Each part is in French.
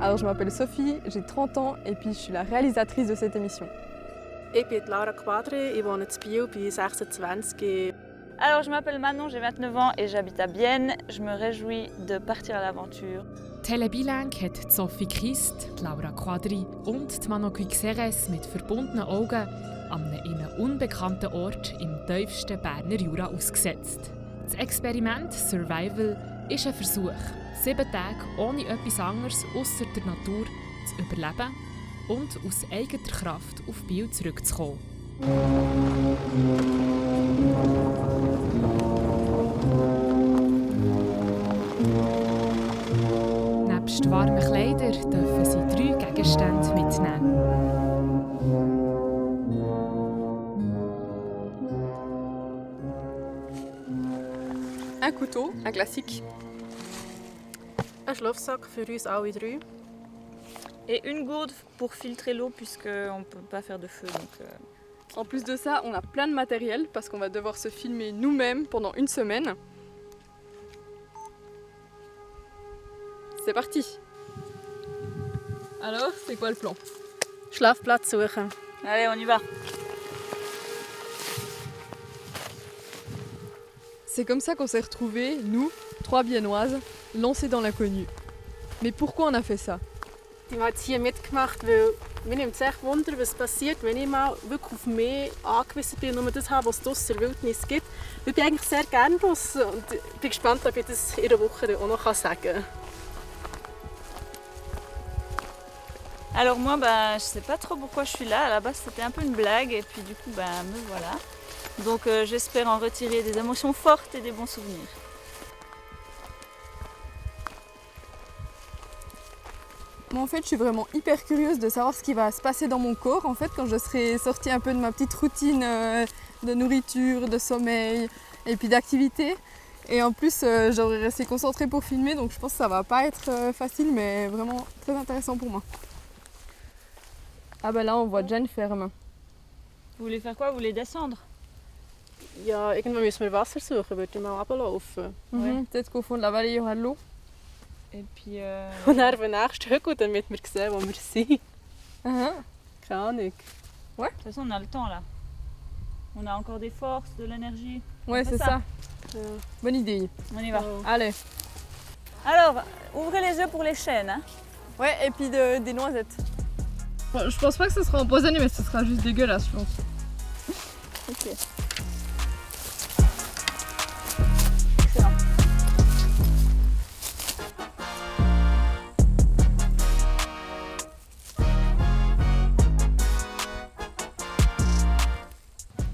Alors je m'appelle Sophie, j'ai 30 ans et puis je suis la réalisatrice de cette émission. Ich bin Laura Quadri, ich wohne in Biel, bin 26. Alors je m'appelle Manon, j'ai 29 ans et j'habite à Bienne. Je me réjouis de partir à l'aventure. Telebilang hat Sophie Christ, Laura Quadri und Manon Guixeres mit verbundenen Augen an einem ihnen unbekannten Ort im tiefsten Berner Jura ausgesetzt. Das Experiment Survival ist ein Versuch, 7 Tage ohne etwas anderes ausser der Natur zu überleben und aus eigener Kraft auf Biel zurückzukommen. Nebst warmen Kleidern dürfen sie 3 Gegenstände mitnehmen. Un couteau, un classique. Ein Schlafsack für uns alle 3. Et une gourde pour filtrer l'eau puisqu'on ne peut pas faire de feu. En plus de ça, on a plein de matériel parce qu'on va devoir se filmer nous-mêmes pendant une semaine. C'est parti. Alors, c'est quoi le plan? Schlafplatz suchen. Allez, on y va. C'est comme ça qu'on s'est retrouvés, nous, 3 Biennoises, lancées dans l'inconnu. Mais pourquoi on a fait ça? Ich habe jetzt hier mitgemacht, weil mir nimmt es echt Wunder, was passiert, wenn ich mal wirklich auf mich angewiesen bin und nur das habe, was es draussen in der Wildnis gibt. Ich bin eigentlich sehr gerne draussen und bin gespannt, ob ich das in einer Woche auch noch sagen kann. Alors moi, je sais pas trop pourquoi je suis là. À la base, c'était un peu une blague et puis du coup, me voilà. Donc j'espère en retirer des émotions fortes et des bons souvenirs. Moi en fait je suis vraiment hyper curieuse de savoir ce qui va se passer dans mon corps en fait quand je serai sortie un peu de ma petite routine de nourriture, de sommeil et puis d'activité. Et en plus j'aurais resté concentrée pour filmer donc je pense que ça va pas être facile mais vraiment très intéressant pour moi. Ah bah là on voit déjà une ferme. Vous voulez faire quoi? Vous voulez descendre? Ja, irgendwann müssen wir Wasser suchen, würde ich mal runterlaufen. Peut-être qu'au fond de la vallée il y aura de l'eau. Et puis Und dann auf den nächsten Hügel, damit wir sehen, wo wir sind. Uh-huh. Keine Ahnung. De toute façon, on a le temps là. On a encore des forces, de l'énergie. Ouais, c'est ça. Bonne idée. On y va. Allez. Alors, ouvrez les yeux pour les chênes. Hein. Ouais, et puis des noisettes. Bon, je pense pas que ce sera empoisonné, mais ce sera juste dégueulasse, je pense. Ok. Excellent.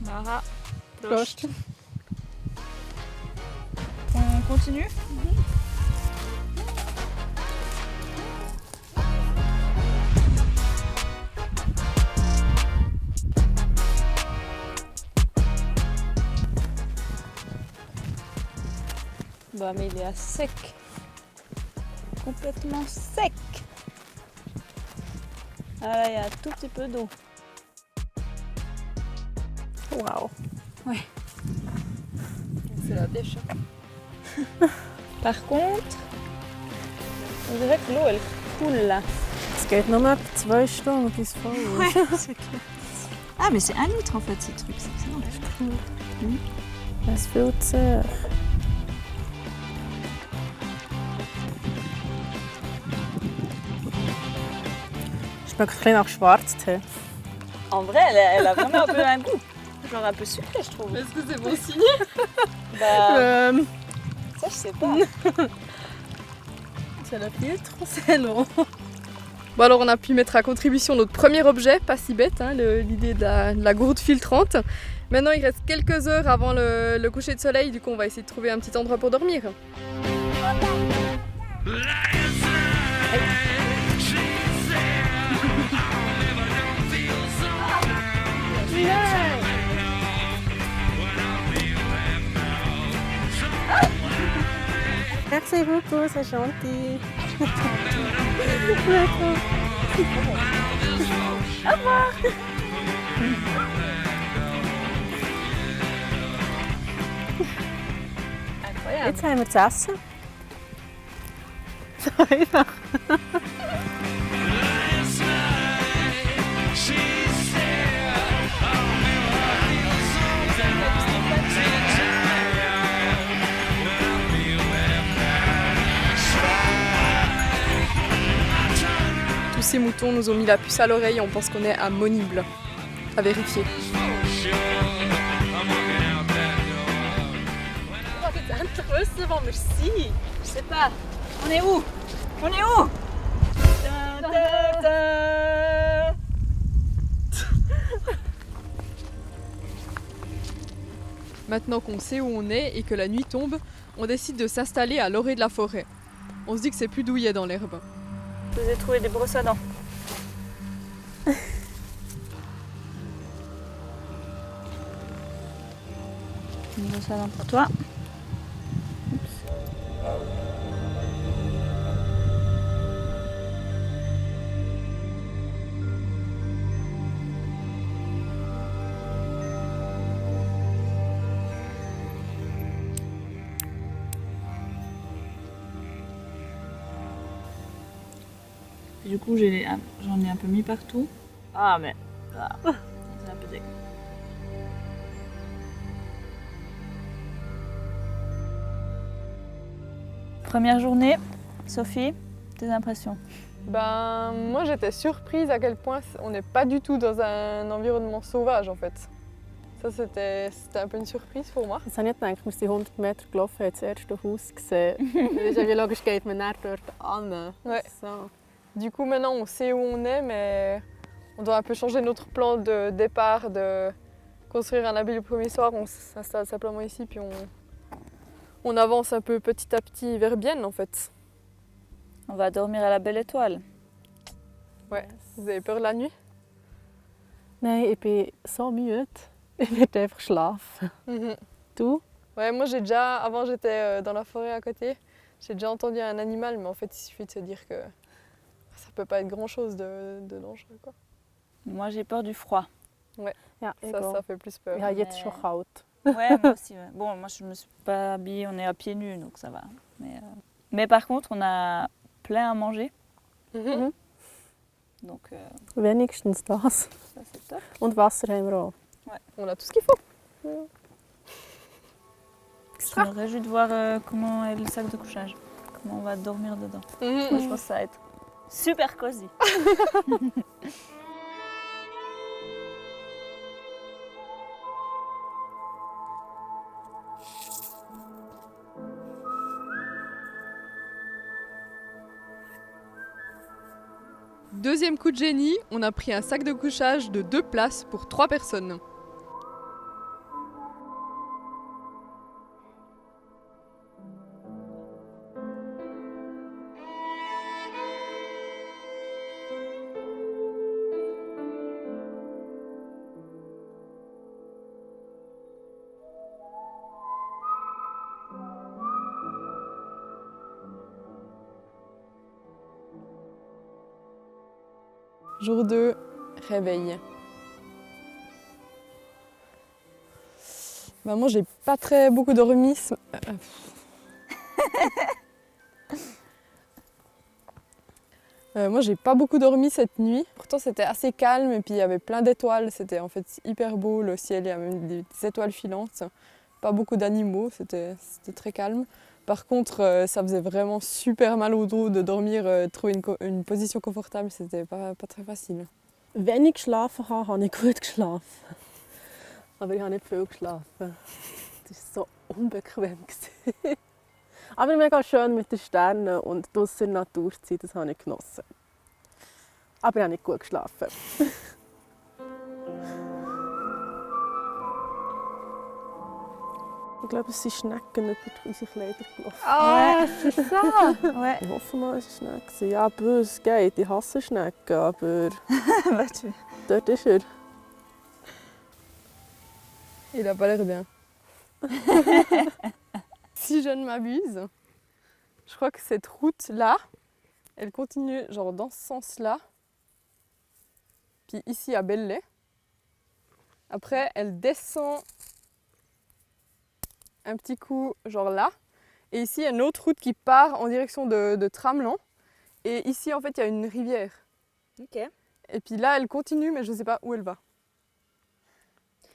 Lara, Prost. On continue? Bah mais il est à sec. Complètement sec. Ah là, il y a un tout petit peu d'eau. Wow. Ouais. C'est la dèche. Par contre, on dirait que l'eau elle coule là. Es geht nur etwa 2 Stunden bis voll ist. Ouais, c'est clair. Ah mais c'est 1 litre en fait ces trucs, c'est excellent. Es fühlt sich. Schmeckt ein bisschen nach Schwarztee. En vrai, elle a vraiment un peu un goût. Genre un peu sucré, je trouve. Est-ce que c'est bon signe? Bah, ça, je sais pas. C'est le filtre, c'est long. Bon alors on a pu mettre à contribution notre premier objet, pas si bête, hein, l'idée de la gourde filtrante. Maintenant il reste quelques heures avant le coucher de soleil, du coup on va essayer de trouver un petit endroit pour dormir. Merci beaucoup, c'est gentil. Au revoir. Incroyable. Jetzt haben wir zu essen. So einfach. piétons nous ont mis la puce à l'oreille, on pense qu'on est à Monible. À vérifier. Ich will jetzt endlich wissen, wo wir sind. Je sais pas. On est où? On est où? Ta, ta, ta. Maintenant qu'on sait où on est et que la nuit tombe, on décide de s'installer à l'orée de la forêt. On se dit que c'est plus douillet dans l'herbe. Je vous ai trouvé des brosses à dents. Une brosse à dents pour toi. Du coup, j'en ai un peu mis partout. Ah, mais c'est un peu dégueu. Première journée, Sophie, tes impressions? Ben, moi j'étais surprise à quel point on n'est pas du tout dans un environnement sauvage en fait. Ça c'était un peu une surprise pour moi. Das habe ich nicht gedacht. Wir sind 100 Meter gelaufen, haben das erste Haus gesehen. Das ist ja logisch, geht man dann dort an. Ouais. So. Du coup maintenant on sait où on est mais on doit un peu changer notre plan de départ, de construire un abri le premier soir. On s'installe simplement ici puis on avance un peu petit à petit vers Bienne en fait. On va dormir à la Belle Étoile. Ouais. Vous avez peur de la nuit? Nein, ich bin so müde. Ich werde einfach schlafen. Du? Ouais, moi avant j'étais dans la forêt à côté, j'ai déjà entendu un animal, mais en fait il suffit de se dire que ça peut pas être grand chose de dangereux quoi. Moi, j'ai peur du froid. Ja, ich Ça fait plus peur. Ich habe jetzt schon kalt. Ouais, moi aussi. Ouais. Bon, moi, je me suis pas habillée, on est à pieds nus, donc ça va. Mais par contre, on a plein à manger. Mhm. Donc, Wenigstens das. ça, c'est top. Und Wasser haben wir auch. On a tout ce qu'il faut. Je me réjouis de voir comment est le sac de couchage. Comment on va dormir dedans. Moi, je pense que ça va être super cosy. Deuxième coup de génie, on a pris un sac de couchage de 2 places pour 3 personnes. Jour 2, réveil. Bah moi j'ai pas très beaucoup dormi. Moi j'ai pas beaucoup dormi cette nuit. Pourtant c'était assez calme et puis il y avait plein d'étoiles. C'était en fait hyper beau le ciel, il y avait même des étoiles filantes. Pas beaucoup d'animaux, c'était très calme. Par contre, ça faisait vraiment super mal au dos de dormir, trouver une position confortable, c'était pas très facile. Wenn ich geschlafen habe, habe ich gut geschlafen. Aber ich habe nicht viel geschlafen. Das war so unbequem. Aber mega schön mit den Sternen und draussen in der Natur zu sein, das habe ich genossen. Aber ich habe nicht gut geschlafen. Ich glaube, es sind Schnecken über unsere Kleider gelaufen. Ah, c'est ça! Ouais. Ich hoffe mal, es war eine Schnecke. Ja, böse, es geht. Ich hasse Schnecken, aber dort ist er. Il a pas l'air bien. Si je ne m'abuse, je crois que cette route-là, elle continue genre dans ce sens-là. Puis ici à Belley. Après, elle descend un petit coup genre là. Et ici, il y a une autre route qui part en direction de Tramelan. Et ici, en fait, il y a une rivière. Ok. Et puis là, elle continue, mais je ne sais pas où elle va.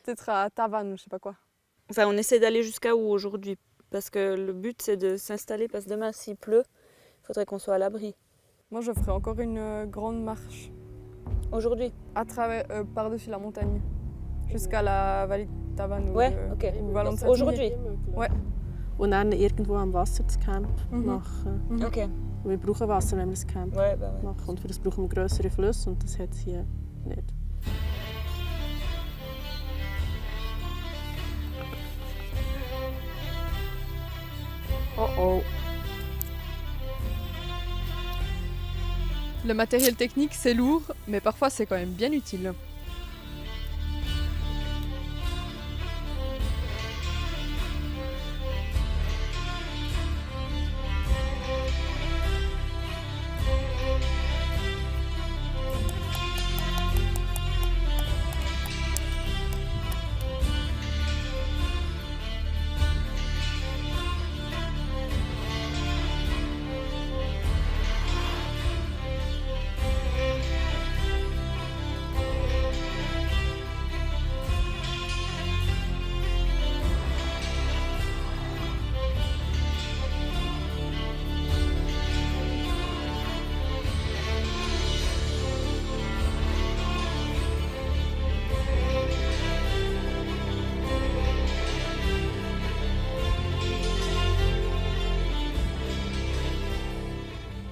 Peut-être à Tavannes, je sais pas quoi. Enfin, on essaie d'aller jusqu'à où aujourd'hui? Parce que le but, c'est de s'installer, parce que demain, s'il pleut, il faudrait qu'on soit à l'abri. Moi, je ferai encore une grande marche Aujourd'hui? à travers, par-dessus la montagne, jusqu'à la vallée de Tavannes Ouais, ou ok. Vallon de Satigny. Aujourd'hui? Ouais. Und dann irgendwo am Wasser das Camp Mhm. machen. Ok. Wir brauchen Wasser, wenn wir das Camp Ouais, bah ouais. machen. Und für das brauchen wir grössere Flüsse und das hat es hier nicht. Oh oh. Le matériel technique, c'est lourd, mais parfois c'est quand même bien utile.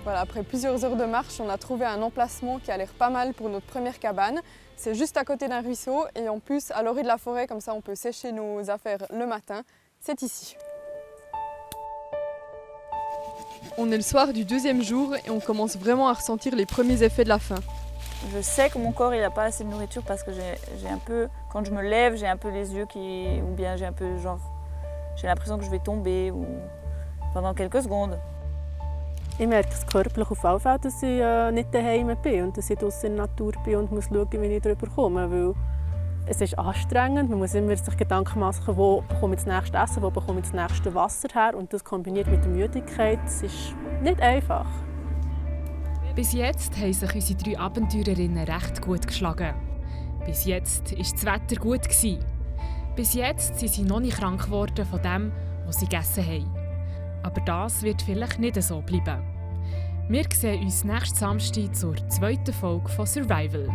Voilà, après plusieurs heures de marche, on a trouvé un emplacement qui a l'air pas mal pour notre première cabane. C'est juste à côté d'un ruisseau et en plus à l'orée de la forêt, comme ça on peut sécher nos affaires le matin. C'est ici. On est le soir du deuxième jour et on commence vraiment à ressentir les premiers effets de la faim. Je sais que mon corps il a pas assez de nourriture parce que j'ai un peu, quand je me lève, j'ai un peu les yeux qui, ou bien j'ai un peu genre, j'ai l'impression que je vais tomber ou pendant quelques secondes. Ich merke es körperlich auf alle Fälle, dass ich nicht daheim bin und dass ich draussen in der Natur bin und muss schauen, wie ich darüber komme. Weil es ist anstrengend, man muss immer sich Gedanken machen, wo bekomme ich das nächste Essen, wo bekomme ich das nächste Wasser her. Und das kombiniert mit der Müdigkeit, es ist nicht einfach. Bis jetzt haben sich unsere 3 Abenteurerinnen recht gut geschlagen. Bis jetzt war das Wetter gut. Bis jetzt sind sie noch nicht krank geworden von dem, was sie gegessen haben. Aber das wird vielleicht nicht so bleiben. Wir sehen uns nächsten Samstag zur 2. Folge von Survival.